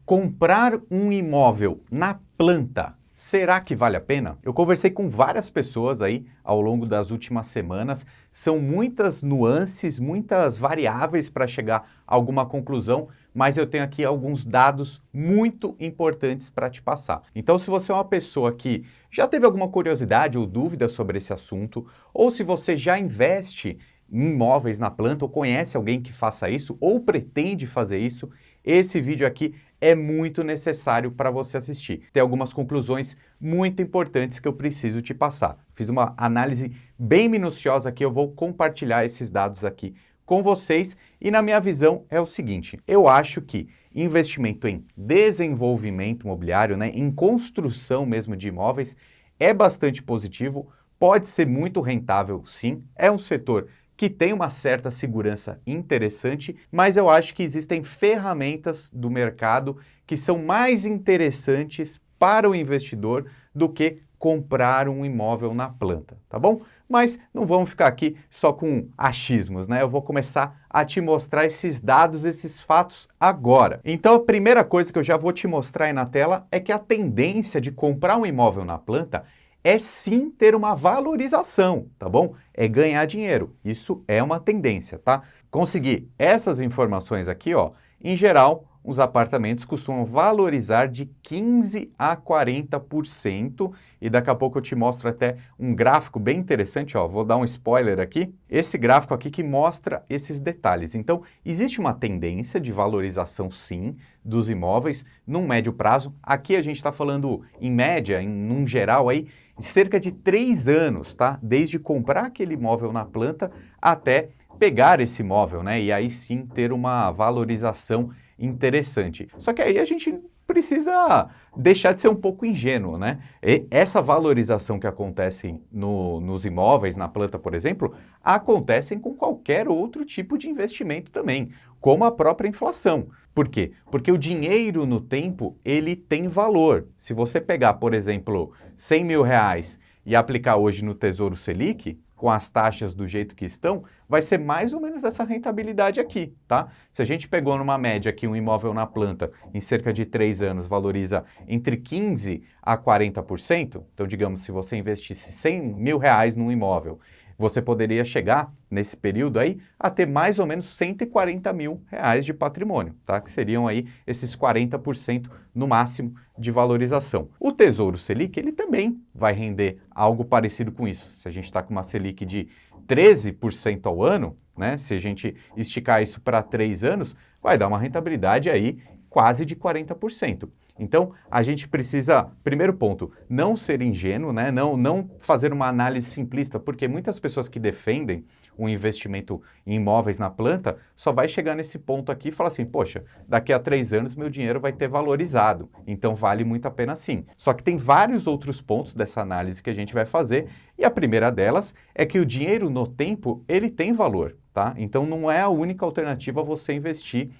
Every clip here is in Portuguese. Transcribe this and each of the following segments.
Comprar um imóvel na planta, será que vale a pena? Eu conversei com várias pessoas aí ao longo das últimas semanas, são muitas nuances, muitas variáveis para chegar a alguma conclusão, mas eu tenho aqui alguns dados muito importantes para te passar. Então, se você é uma pessoa que já teve alguma curiosidade ou dúvida sobre esse assunto, ou se você já investe em imóveis na planta, ou conhece alguém que faça isso, ou pretende fazer isso, esse vídeo aqui é muito necessário para você assistir. Tem algumas conclusões muito importantes que eu preciso te passar. Fiz uma análise bem minuciosa aqui, eu vou compartilhar esses dados aqui com vocês e na minha visão é o seguinte, eu acho que investimento em desenvolvimento imobiliário, né, em construção mesmo de imóveis, é bastante positivo, pode ser muito rentável sim, é um setor que tem uma certa segurança interessante, mas eu acho que existem ferramentas do mercado que são mais interessantes para o investidor do que comprar um imóvel na planta, tá bom? Mas não vamos ficar aqui só com achismos, né? Eu vou começar a te mostrar esses dados, esses fatos agora. Então a primeira coisa que eu já vou te mostrar aí na tela é que a tendência de comprar um imóvel na planta é sim ter uma valorização, tá bom? É ganhar dinheiro. Isso é uma tendência, tá? Conseguir essas informações aqui, ó, em geral, os apartamentos costumam valorizar de 15 a 40% e daqui a pouco eu te mostro até um gráfico bem interessante, ó, vou dar um spoiler aqui. Esse gráfico aqui que mostra esses detalhes. Então, existe uma tendência de valorização sim dos imóveis num médio prazo. Aqui a gente está falando em média, num geral aí, cerca de 3 anos, tá? Desde comprar aquele imóvel na planta até pegar esse imóvel, né? E aí sim ter uma valorização interessante. Só que aí a gente precisa deixar de ser um pouco ingênuo, né? E essa valorização que acontece nos imóveis, na planta, por exemplo, acontecem com qualquer outro tipo de investimento também, como a própria inflação. Por quê? Porque o dinheiro no tempo, ele tem valor. Se você pegar, por exemplo, 100 mil reais e aplicar hoje no Tesouro Selic, com as taxas do jeito que estão, vai ser mais ou menos essa rentabilidade aqui, tá? Se a gente pegou numa média aqui um imóvel na planta, em cerca de 3 anos, valoriza entre 15% a 40%, então digamos, se você investisse 100 mil reais num imóvel, você poderia chegar, nesse período aí, a ter mais ou menos 140 mil reais de patrimônio, tá? Que seriam aí esses 40% no máximo de valorização. O Tesouro Selic, ele também vai render algo parecido com isso. Se a gente está com uma Selic de 13% ao ano, né? Se a gente esticar isso para 3 anos, vai dar uma rentabilidade aí quase de 40%. Então, a gente precisa, primeiro ponto, não ser ingênuo, né? Não fazer uma análise simplista, porque muitas pessoas que defendem um investimento em imóveis na planta só vai chegar nesse ponto aqui e falar assim, poxa, daqui a 3 anos meu dinheiro vai ter valorizado, então vale muito a pena sim. Só que tem vários outros pontos dessa análise que a gente vai fazer e a primeira delas é que o dinheiro no tempo, ele tem valor, tá? Então não é a única alternativa você investir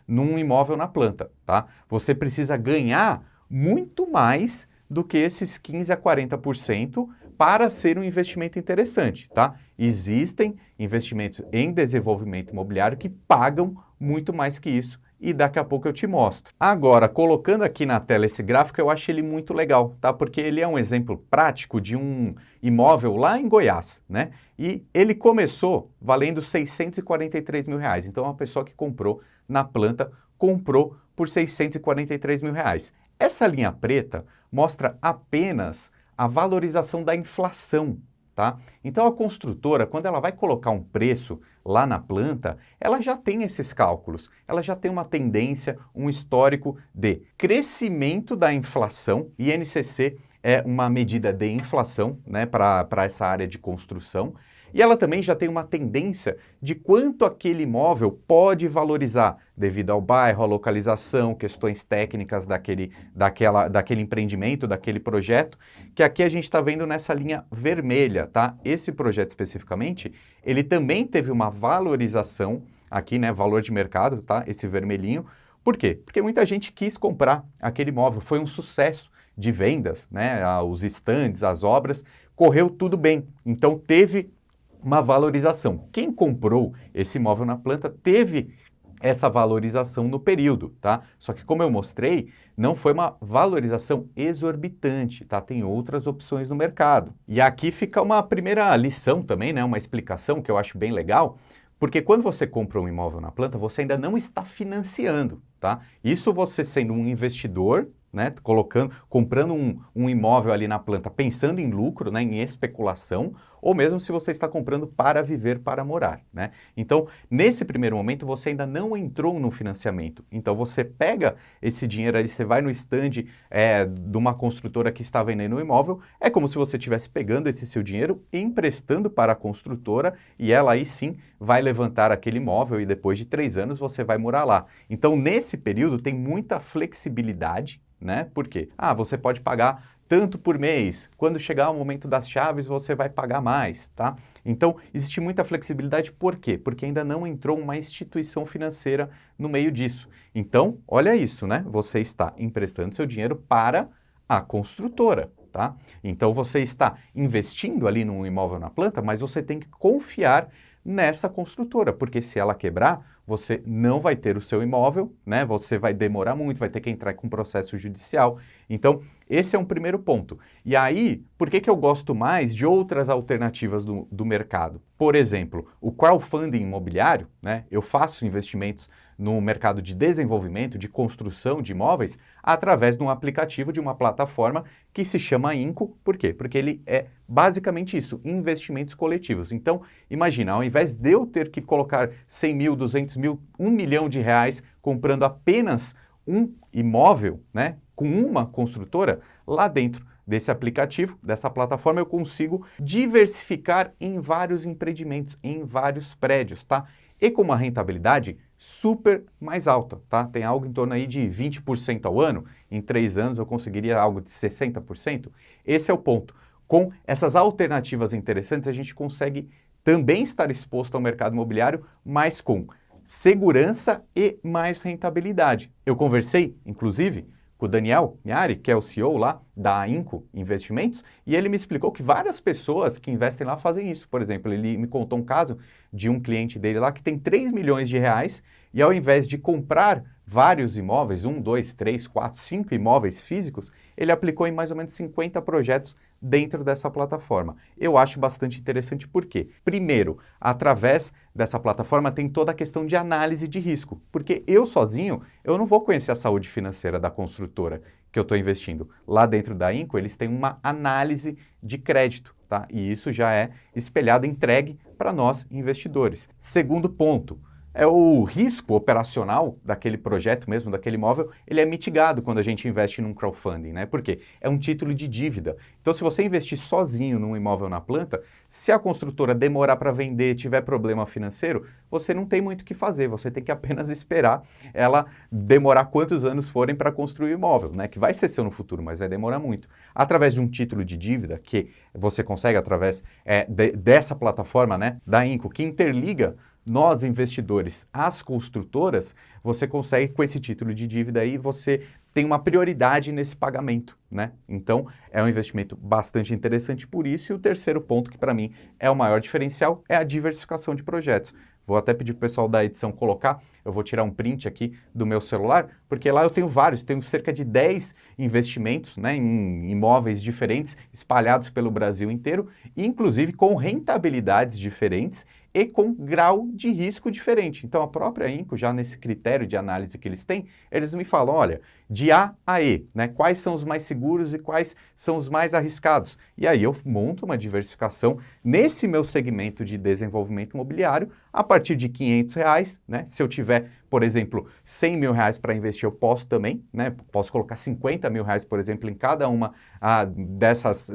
num imóvel na planta, tá? Você precisa ganhar muito mais do que esses 15 a 40% para ser um investimento interessante, tá? Existem investimentos em desenvolvimento imobiliário que pagam muito mais que isso e daqui a pouco eu te mostro. Agora, colocando aqui na tela esse gráfico, eu acho ele muito legal, tá? Porque ele é um exemplo prático de um imóvel lá em Goiás, né? E ele começou valendo 643 mil reais. Então, uma pessoa que comprou na planta comprou por 643 mil reais. Essa linha preta mostra apenas a valorização da inflação, tá? Então a construtora, quando ela vai colocar um preço lá na planta, ela já tem esses cálculos, ela já tem uma tendência, um histórico de crescimento da inflação, INCC é uma medida de inflação, né, para essa área de construção, e ela também já tem uma tendência de quanto aquele imóvel pode valorizar devido ao bairro, à localização, questões técnicas daquele empreendimento, daquele projeto, que aqui a gente está vendo nessa linha vermelha, tá? Esse projeto especificamente, ele também teve uma valorização aqui, né, valor de mercado, tá? Esse vermelhinho. Por quê? Porque muita gente quis comprar aquele imóvel, foi um sucesso de vendas, né? Os estandes, as obras, correu tudo bem. Então teve uma valorização. Quem comprou esse imóvel na planta teve essa valorização no período, tá? Só que como eu mostrei, não foi uma valorização exorbitante, tá? Tem outras opções no mercado. E aqui fica uma primeira lição também, né? Uma explicação que eu acho bem legal, porque quando você compra um imóvel na planta, você ainda não está financiando, tá? Isso você sendo um investidor, né, comprando um imóvel ali na planta, pensando em lucro, né, em especulação, ou mesmo se você está comprando para viver, para morar, né? Então, nesse primeiro momento, você ainda não entrou no financiamento. Então, você pega esse dinheiro ali, você vai no stand de uma construtora que está vendendo um imóvel, é como se você estivesse pegando esse seu dinheiro e emprestando para a construtora e ela aí sim vai levantar aquele imóvel e depois de 3 anos você vai morar lá. Então, nesse período, tem muita flexibilidade, né? Por quê? Você pode pagar tanto por mês. Quando chegar o momento das chaves, você vai pagar mais, tá? Então, existe muita flexibilidade. Por quê? Porque ainda não entrou uma instituição financeira no meio disso. Então, olha isso, né? Você está emprestando seu dinheiro para a construtora, tá? Então, você está investindo ali num imóvel na planta, mas você tem que confiar nessa construtora, porque se ela quebrar, você não vai ter o seu imóvel, né? Você vai demorar muito, vai ter que entrar com processo judicial. Então, esse é um primeiro ponto. E aí, por que eu gosto mais de outras alternativas do mercado? Por exemplo, o crowdfunding imobiliário, né? Eu faço investimentos no mercado de desenvolvimento, de construção de imóveis, através de um aplicativo, de uma plataforma que se chama Inco. Por quê? Porque ele é basicamente isso, investimentos coletivos. Então, imagina, ao invés de eu ter que colocar 100 mil, 200 mil, 1 milhão de reais comprando apenas um imóvel, né, com uma construtora, lá dentro desse aplicativo, dessa plataforma, eu consigo diversificar em vários empreendimentos, em vários prédios, tá? E com uma rentabilidade super mais alta, tá? Tem algo em torno aí de 20% ao ano, em 3 anos eu conseguiria algo de 60%. Esse é o ponto. Com essas alternativas interessantes, a gente consegue também estar exposto ao mercado imobiliário, mas com segurança e mais rentabilidade. Eu conversei, inclusive, com o Daniel Miari, que é o CEO lá da Inco Investimentos, e ele me explicou que várias pessoas que investem lá fazem isso. Por exemplo, ele me contou um caso de um cliente dele lá que tem 3 milhões de reais e ao invés de comprar vários imóveis, 1, 2, 3, 4, 5 imóveis físicos, ele aplicou em mais ou menos 50 projetos dentro dessa plataforma. Eu acho bastante interessante porque, primeiro, através dessa plataforma tem toda a questão de análise de risco, porque eu sozinho, eu não vou conhecer a saúde financeira da construtora que eu estou investindo. Lá dentro da Inco, eles têm uma análise de crédito, tá? E isso já é espelhado, entregue para nós, investidores. Segundo ponto, o risco operacional daquele projeto mesmo, daquele imóvel, ele é mitigado quando a gente investe num crowdfunding, né? Por quê? É um título de dívida. Então, se você investir sozinho num imóvel na planta, se a construtora demorar para vender, tiver problema financeiro, você não tem muito o que fazer, você tem que apenas esperar ela demorar quantos anos forem para construir o imóvel, né? Que vai ser seu no futuro, mas vai demorar muito. Através de um título de dívida, que você consegue através dessa plataforma, né, da Inco, que interliga nós, investidores, as construtoras, você consegue, com esse título de dívida aí, você tem uma prioridade nesse pagamento, né? Então, é um investimento bastante interessante por isso. E o terceiro ponto, que para mim é o maior diferencial, é a diversificação de projetos. Vou até pedir para o pessoal da edição colocar, eu vou tirar um print aqui do meu celular, porque lá eu tenho vários, tenho cerca de 10 investimentos, né, em imóveis diferentes, espalhados pelo Brasil inteiro, inclusive com rentabilidades diferentes e com grau de risco diferente. Então, a própria Inco, já nesse critério de análise que eles têm, eles me falam, olha, de A a E, né, quais são os mais seguros e quais são os mais arriscados. E aí eu monto uma diversificação nesse meu segmento de desenvolvimento imobiliário a partir de R$ 500, né? Se eu tiver, por exemplo, 100 mil reais para investir, eu posso também, né? Posso colocar 50 mil reais, por exemplo, em cada uma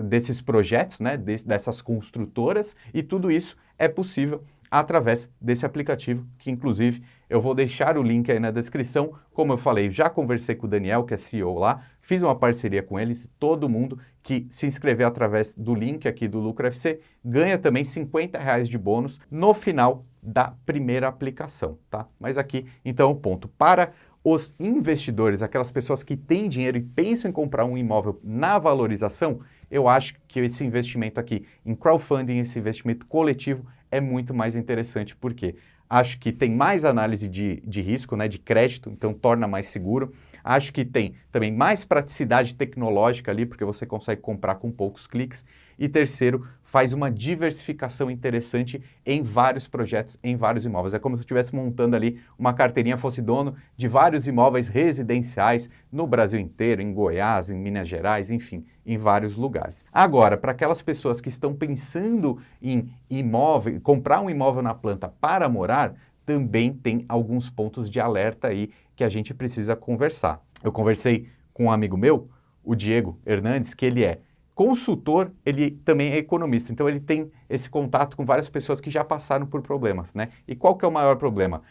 desses projetos, né? Dessas construtoras, e tudo isso é possível através desse aplicativo, que inclusive eu vou deixar o link aí na descrição. Como eu falei, já conversei com o Daniel, que é CEO lá, fiz uma parceria com eles, todo mundo que se inscrever através do link aqui do Lucro FC ganha também R$ 50 de bônus no final da primeira aplicação, tá? Mas aqui, então, o ponto para os investidores, aquelas pessoas que têm dinheiro e pensam em comprar um imóvel na valorização, eu acho que esse investimento aqui em crowdfunding, esse investimento coletivo, é muito mais interessante, porque Acho que tem mais análise de risco, né, de crédito, então torna mais seguro. Acho que tem também mais praticidade tecnológica ali, porque você consegue comprar com poucos cliques. E terceiro, faz uma diversificação interessante em vários projetos, em vários imóveis. É como se eu estivesse montando ali uma carteirinha, fosse dono de vários imóveis residenciais no Brasil inteiro, em Goiás, em Minas Gerais, enfim, em vários lugares. Agora, para aquelas pessoas que estão pensando em imóvel, comprar um imóvel na planta para morar, também tem alguns pontos de alerta aí que a gente precisa conversar. Eu conversei com um amigo meu, o Diego Hernandes, que ele é consultor, ele também é economista, então ele tem esse contato com várias pessoas que já passaram por problemas, né? E qual que é o maior problema?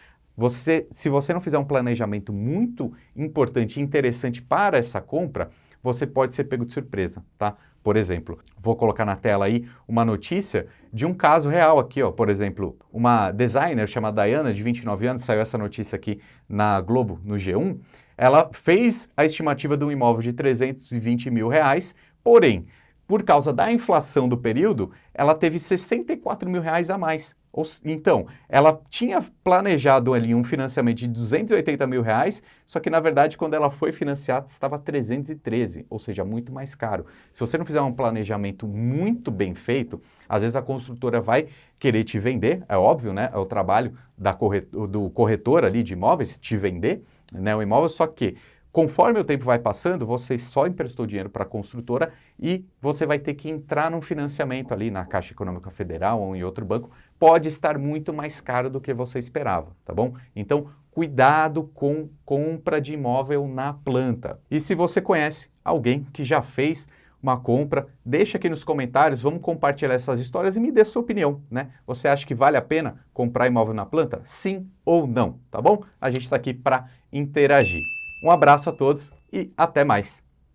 Se você não fizer um planejamento muito importante e interessante para essa compra, você pode ser pego de surpresa, tá? Por exemplo, vou colocar na tela aí uma notícia de um caso real aqui, ó. Por exemplo, uma designer chamada Diana, de 29 anos, saiu essa notícia aqui na Globo, no G1, ela fez a estimativa de um imóvel de 320 mil reais, porém, por causa da inflação do período, ela teve 64 mil reais a mais. Então, ela tinha planejado ali um financiamento de 280 mil reais, só que na verdade quando ela foi financiada estava 313, ou seja, muito mais caro. Se você não fizer um planejamento muito bem feito, às vezes a construtora vai querer te vender, é óbvio, né? É o trabalho do corretor ali de imóveis te vender, né, o imóvel, só que conforme o tempo vai passando, você só emprestou dinheiro para a construtora e você vai ter que entrar num financiamento ali na Caixa Econômica Federal ou em outro banco. Pode estar muito mais caro do que você esperava, tá bom? Então, cuidado com compra de imóvel na planta. E se você conhece alguém que já fez uma compra, deixa aqui nos comentários, vamos compartilhar essas histórias e me dê sua opinião, né? Você acha que vale a pena comprar imóvel na planta? Sim ou não, tá bom? A gente está aqui para interagir. Um abraço a todos e até mais!